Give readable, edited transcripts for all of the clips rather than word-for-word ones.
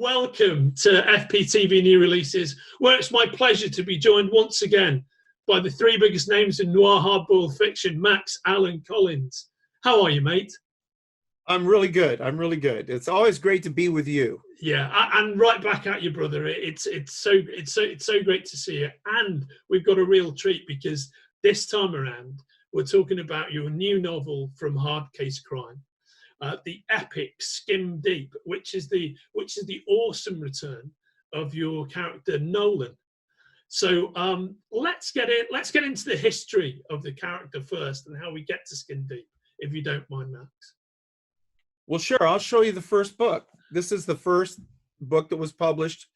Welcome to FPTV New Releases, where it's my pleasure to be joined once again by the three biggest names in noir hardboiled fiction, Max, Allan, Collins. How are you, mate? I'm really good. I'm really good. It's always great to be with you. Yeah, and right back at you, brother. It's so great to see you, and we've got a real treat because this time around we're talking about your new novel from Hard Case Crime. The epic Skim Deep, which is the awesome return of your character Nolan. So let's get into the history of the character first and how we get to Skim Deep, if you don't mind, Max. Well, sure. I'll show you the first book. This is the first book that was published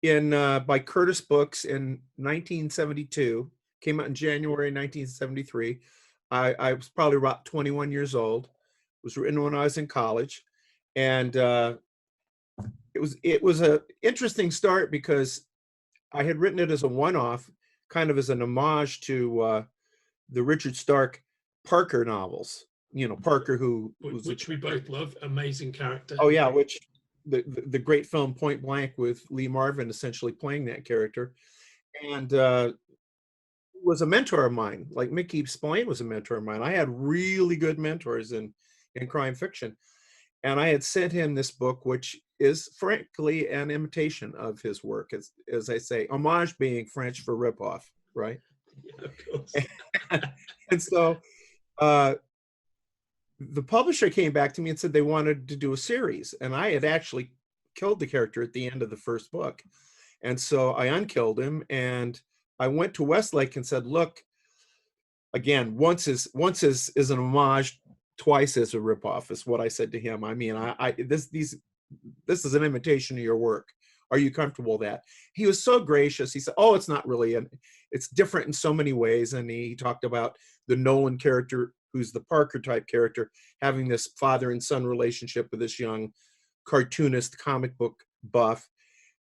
in by Curtis Books in 1972. Came out in January 1973. I was probably about 21 years old. It was written when I was in college, and it was a interesting start because I had written it as a one-off, kind of as an homage to the Richard Stark Parker novels. You know, Parker, which we both love, amazing character. Oh yeah, which the great film Point Blank with Lee Marvin essentially playing that character, and was a mentor of mine. Like Mickey Spillane was a mentor of mine. I had really good mentors in crime fiction, and I had sent him this book, which is frankly an imitation of his work, as I say, homage being French for ripoff, right? Yeah, of course. And so the publisher came back to me and said they wanted to do a series, and I had actually killed the character at the end of the first book, and so I unkilled him, and I went to Westlake and said, look, again, once is an homage, twice is a ripoff, is what I said to him. I mean, this is an imitation of your work. Are you comfortable with that? He was so gracious. He said, oh, it's not really, it's different in so many ways. And he talked about the Nolan character, who's the Parker type character, having this father and son relationship with this young cartoonist, comic book buff.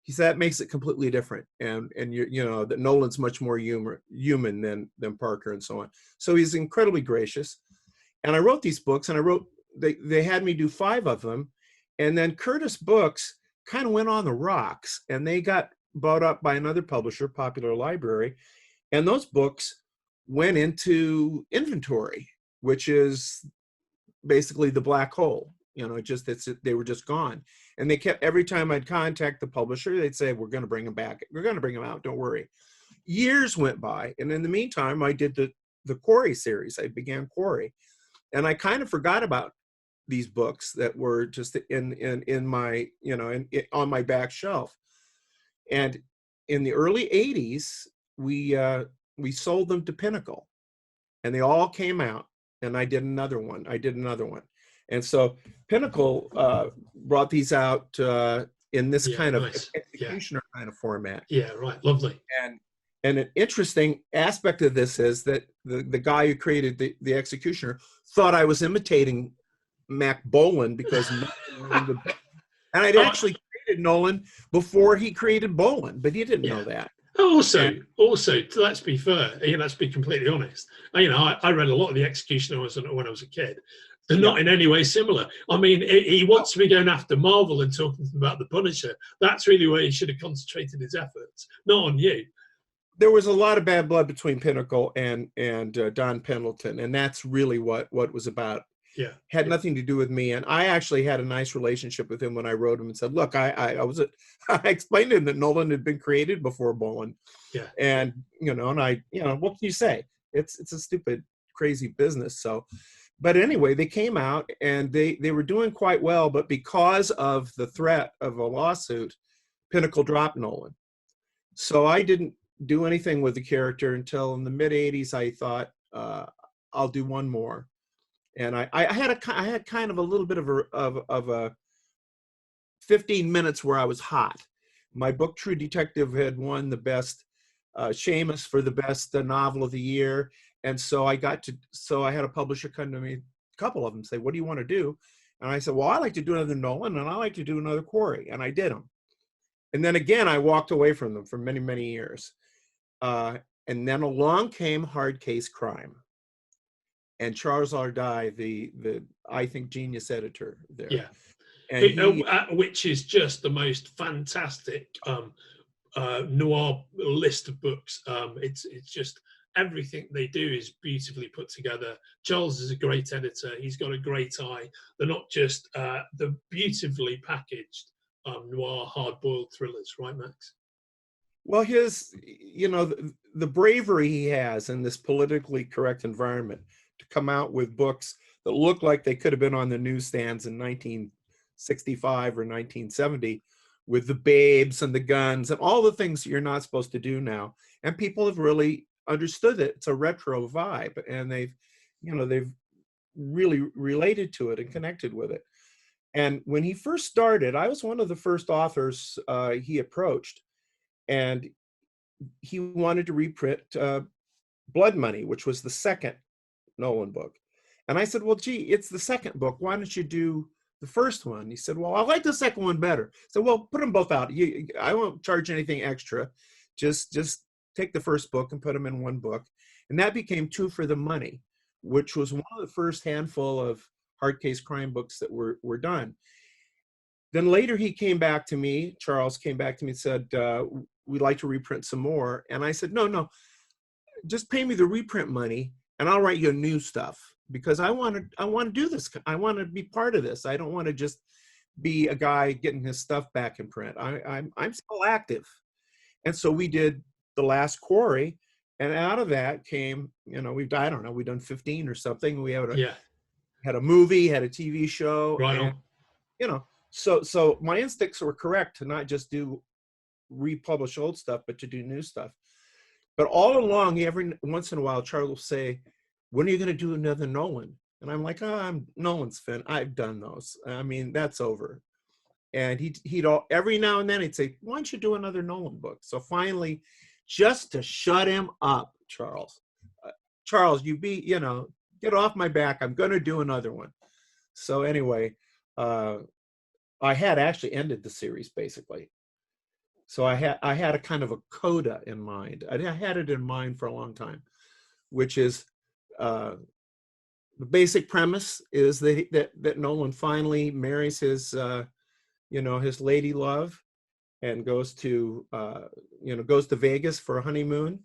He said that makes it completely different, and you know that Nolan's much more human than Parker and so on. So he's incredibly gracious. And I wrote these books, and they had me do 5 of them, and then Curtis Books kind of went on the rocks, and they got bought up by another publisher, Popular Library, and those books went into inventory, which is basically the black hole. You know, they were just gone. And they kept, every time I'd contact the publisher, they'd say, we're going to bring them back. We're going to bring them out. Don't worry. Years went by. And in the meantime, I did the Quarry series. I began Quarry. And I kind of forgot about these books that were just in my, you know, on my back shelf. And in the early 80s, we sold them to Pinnacle, and they all came out, and I did another one. And so Pinnacle brought these out in this kind of executioner kind of format. Yeah, right. Lovely. And an interesting aspect of this is that the guy who created the executioner thought I was imitating Mac Bolan because and I'd actually created Nolan before he created Bolan, but he didn't know that. Also, let's be fair. Let's be completely honest. I read a lot of the Executioner when I was a kid. They're not in any way similar. I mean, he wants to be going after Marvel and talking about the Punisher. That's really where he should have concentrated his efforts, not on you. There was a lot of bad blood between Pinnacle and Don Pendleton, and that's really what it was about. Yeah, had nothing to do with me. And I actually had a nice relationship with him when I wrote him and said, look, I explained to him that Nolan had been created before Bolan. Yeah. And, what can you say? It's a stupid, crazy business. So, but anyway, they came out and they were doing quite well, but because of the threat of a lawsuit, Pinnacle dropped Nolan. So I didn't do anything with the character until in the mid 80s. I thought, I'll do one more. And I had kind of a little bit of a 15 minutes where I was hot. My book True Detective had won the best Seamus for the best novel of the year, and so I had a publisher come to me, a couple of them, say, "What do you want to do?" And I said, "Well, I like to do another Nolan, and I like to do another Quarry," and I did them. And then again, I walked away from them for many, many years. And then along came Hard Case Crime. And Charles R. Dye, the I think genius editor there. Yeah. and he which is just the most fantastic noir list of books. It's just everything they do is beautifully put together. Charles is a great editor. He's got a great eye. They're not just the beautifully packaged noir hard-boiled thrillers, right, Max? well, his, the bravery he has in this politically correct environment to come out with books that look like they could have been on the newsstands in 1965 or 1970, with the babes and the guns and all the things you're not supposed to do now. And people have really understood it. It's a retro vibe, and they've really related to it and connected with it. And when he first started, I was one of the first authors he approached, and he wanted to reprint Blood Money, which was the second Nolan book. And I said, well, gee, it's the second book. Why don't you do the first one? He said, well, I like the second one better. So, well, put them both out. I won't charge anything extra. Just take the first book and put them in one book. And that became Two for the Money, which was one of the first handful of hard case crime books that were done. Then later he came back to me, Charles came back to me and said, we'd like to reprint some more. And I said, no, just pay me the reprint money and I'll write you new stuff, because I want to do this. I want to be part of this. I don't want to just be a guy getting his stuff back in print. I'm still active. And so we did The Last Quarry, and out of that came, we've done 15 or something. We had a movie, had a TV show, right, and so my instincts were correct to not just republish old stuff, but to do new stuff. But all along, every once in a while, Charles will say, when are you going to do another Nolan? And I'm like, I'm Nolan's fan. I've done those. I mean, that's over. And he'd every now and then he'd say, why don't you do another Nolan book? So finally, just to shut him up, Charles, you get off my back. I'm going to do another one. So anyway, I had actually ended the series basically. So I had a kind of a coda in mind. I had it in mind for a long time, which is the basic premise is that Nolan finally marries his his lady love, and goes to Vegas for a honeymoon,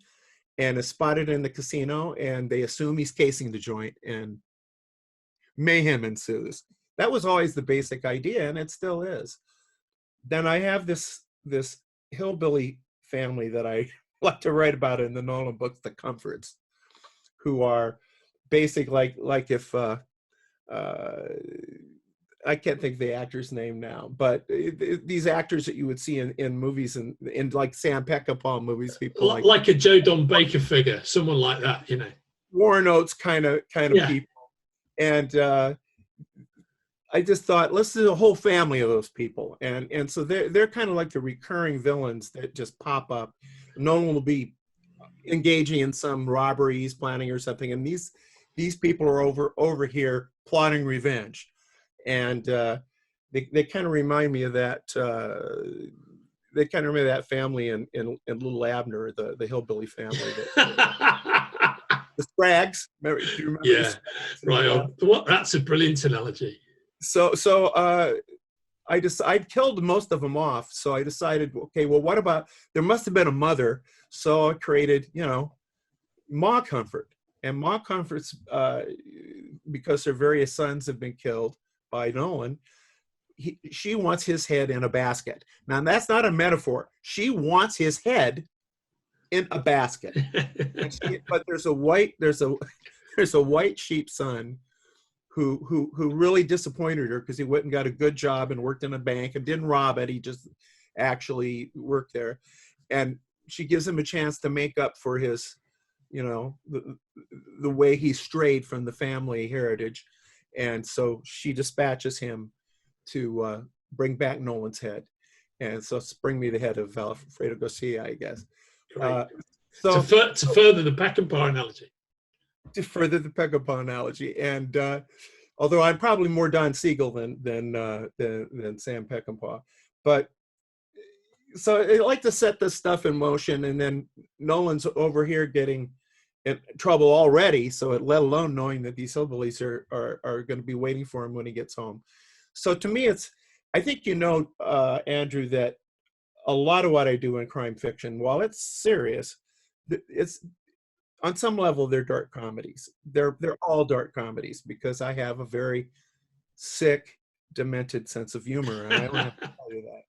and is spotted in the casino, and they assume he's casing the joint, and mayhem ensues. That was always the basic idea, and it still is. Then I have this hillbilly family that I like to write about in the Nolan books, the Comforts, who are basic like if I can't think of the actor's name now, but these actors that you would see in movies and in like Sam Peckinpah movies, people like a Joe Don Baker figure, someone like that, Warren Oates kind of people. And I just thought, let's do a whole family of those people, and so they're kind of like the recurring villains that just pop up. No one will be engaging in some robbery he's planning or something, and these people are over here plotting revenge, and they kind of remind me of that. They kind of remember that family in Little Abner, the hillbilly family. The Scraggs. Do you remember? Yeah, right. What? That's a brilliant analogy. So I killed most of them off. So I decided, okay, well, what about, there must have been a mother. So I created, Ma Comfort. And Ma Comfort's, because her various sons have been killed by Nolan, she wants his head in a basket. Now that's not a metaphor. She wants his head in a basket. But there's a white sheep son who really disappointed her, because he went and got a good job and worked in a bank and didn't rob it. He just actually worked there. And she gives him a chance to make up for his, the way he strayed from the family heritage. And so she dispatches him to bring back Nolan's head. And so bring me the head of Alfredo Garcia, I guess. So to further the Peckinpah analogy. To further the Peckinpah analogy, and although I'm probably more Don Siegel than Sam Peckinpah, but so I like to set this stuff in motion, and then Nolan's over here getting in trouble already, so let alone knowing that these hillbillies are going to be waiting for him when he gets home. So to me, I think Andrew, that a lot of what I do in crime fiction, while it's serious, it's on some level they're dark comedies. They're all dark comedies because I have a very sick, demented sense of humor, and I don't have to tell you that.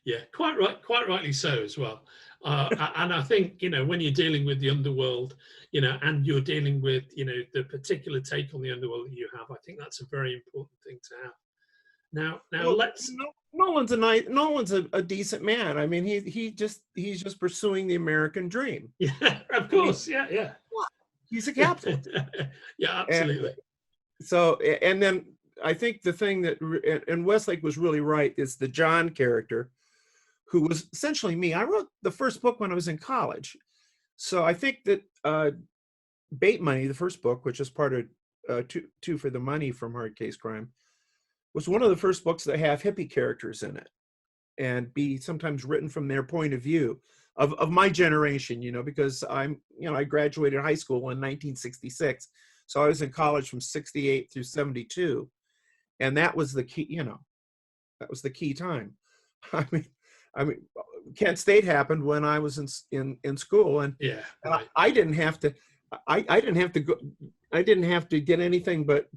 Yeah, quite right, quite rightly so as well. And I think, when you're dealing with the underworld, and you're dealing with, the particular take on the underworld that you have, I think that's a very important thing to have. Now Well, let's. Nolan's a decent man. I mean, he's just pursuing the American dream. Yeah, of I mean, course, yeah. he's a capitalist. Yeah, And absolutely. so, and then I think the thing that, and Westlake was really right, is the John character, who was essentially me. I wrote the first book when I was in college. So I think that Bait Money, the first book, which is part of Two for the Money from Hard Case Crime, was one of the first books that have hippie characters in it and be sometimes written from their point of view of my generation, because I graduated high school in 1966. So I was in college from 68 through 72. And that was the key, that was the key time. I mean, Kent State happened when I was in school, and Yeah, right. I didn't have to. I didn't have to go. I didn't have to get anything but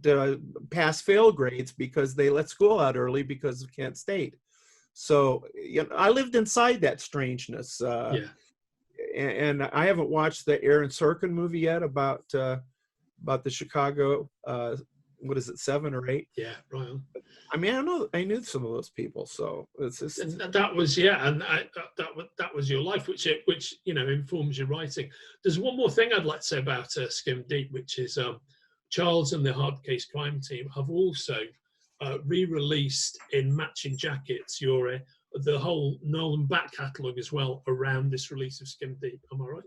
pass-fail grades because they let school out early because of Kent State. So I lived inside that strangeness. Yeah. And I haven't watched the Aaron Sorkin movie yet about the Chicago. What is it, 7 or 8? Yeah, right on. I mean, I knew some of those people, so it's just. And that was and that was your life, which informs your writing. There's one more thing I'd like to say about Skim Deep, which is Charles and the Hard Case Crime team have also re-released in matching jackets the whole Nolan back catalogue as well around this release of Skim Deep. Am I right?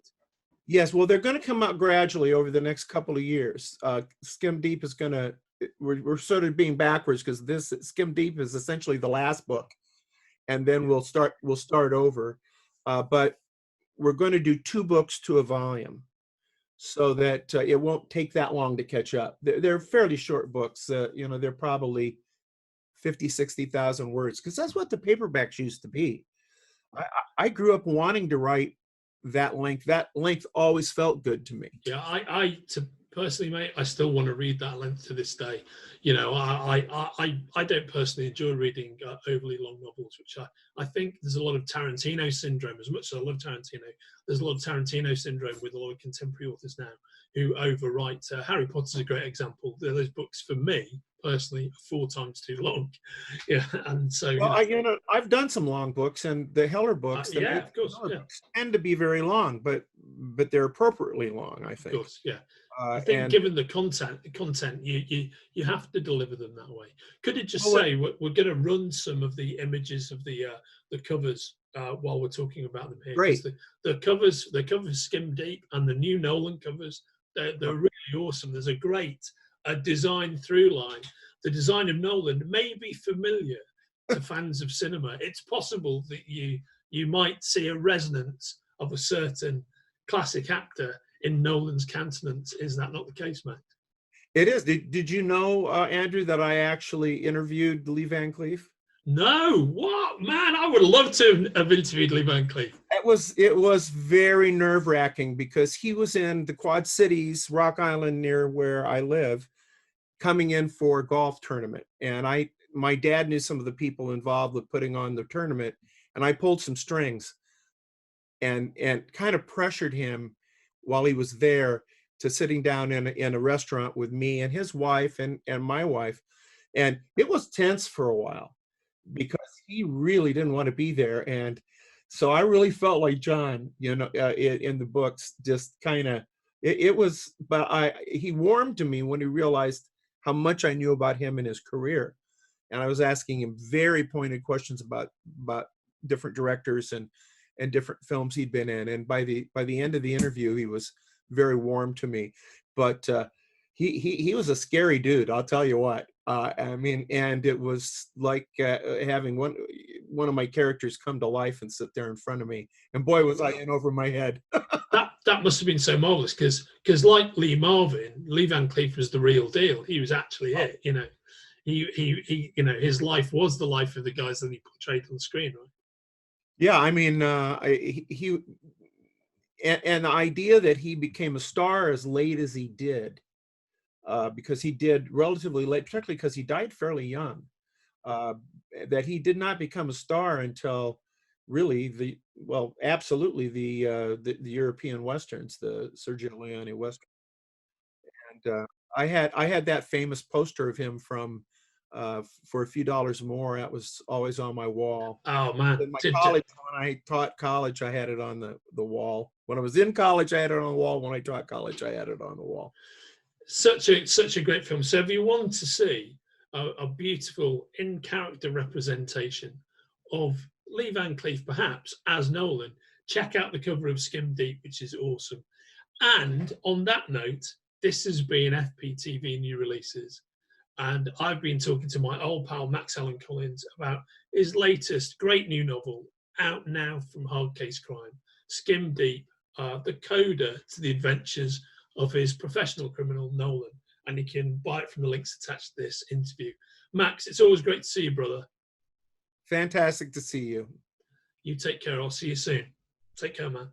Yes, well, they're going to come out gradually over the next couple of years. Skim Deep is going to. We're sort of being backwards because this Skim Deep is essentially the last book, and then we'll start over. But we're going to do 2 books to a volume, so that it won't take that long to catch up. They're fairly short books. They're probably 50,000-60,000 words, because that's what the paperbacks used to be. I grew up wanting to write that length. That length always felt good to me. Yeah, personally, mate, I still want to read that length to this day. I don't personally enjoy reading overly long novels, which I think there's a lot of Tarantino syndrome. As much as I love Tarantino, there's a lot of Tarantino syndrome with a lot of contemporary authors now who overwrite. Harry Potter's a great example. Those books, for me personally, are 4 times too long. Yeah, and so. Well, I've done some long books, and the Heller books. Of course, books tend to be very long, but they're appropriately long, I think. Of course, yeah. I think given the content, you have to deliver them that way. Could it just say we're going to run some of the images of the covers while we're talking about them here? Great. The covers Skim Deep and the new Nolan covers, they're really awesome. There's a great design through line. The design of Nolan may be familiar to fans of cinema. It's possible that you might see a resonance of a certain classic actor in Nolan's countenance. Is that not the case, Matt? It is. Did you know, Andrew, that I actually interviewed Lee Van Cleef? No, what, man? I would love to have interviewed Lee Van Cleef. It was very nerve-wracking because he was in the Quad Cities, Rock Island, near where I live, coming in for a golf tournament. And my dad knew some of the people involved with putting on the tournament, and I pulled some strings and kind of pressured him while he was there to sitting down in a restaurant with me and his wife and my wife. And it was tense for a while because he really didn't want to be there. And so I really felt like John, in the books, just kind of, it was, but he warmed to me when he realized how much I knew about him and his career. And I was asking him very pointed questions about different directors and different films he'd been in. And by the end of the interview, he was very warm to me. But he was a scary dude, I'll tell you what. And it was like having one of my characters come to life and sit there in front of me. And boy, was I in over my head. That must have been so marvelous because like Lee Marvin, Lee Van Cleef was the real deal. He was actually it, you know, his life was the life of the guys that he portrayed on screen, right? Yeah, I mean, and the idea that he became a star as late as he did, because he did relatively late, particularly because he died fairly young, uh, that he did not become a star until really absolutely the European westerns, the Sergio Leone western. And I had that famous poster of him from for a few dollars more. That was always on my wall. Oh man, In my college, when I taught college, I had it on the wall. When I was in college, I had it on the wall. When I taught college, I had it on the wall. Such a great film. So if you want to see a beautiful in character representation of Lee Van Cleef, perhaps as Nolan, check out the cover of Skim Deep, which is awesome. And on that note, this has been FPTV New Releases. And I've been talking to my old pal Max Allan Collins about his latest great new novel, out now from Hard Case Crime, Skim Deep, the coda to the adventures of his professional criminal Nolan. And you can buy it from the links attached to this interview. Max, it's always great to see you, brother. Fantastic to see you. You take care. I'll see you soon. Take care, man.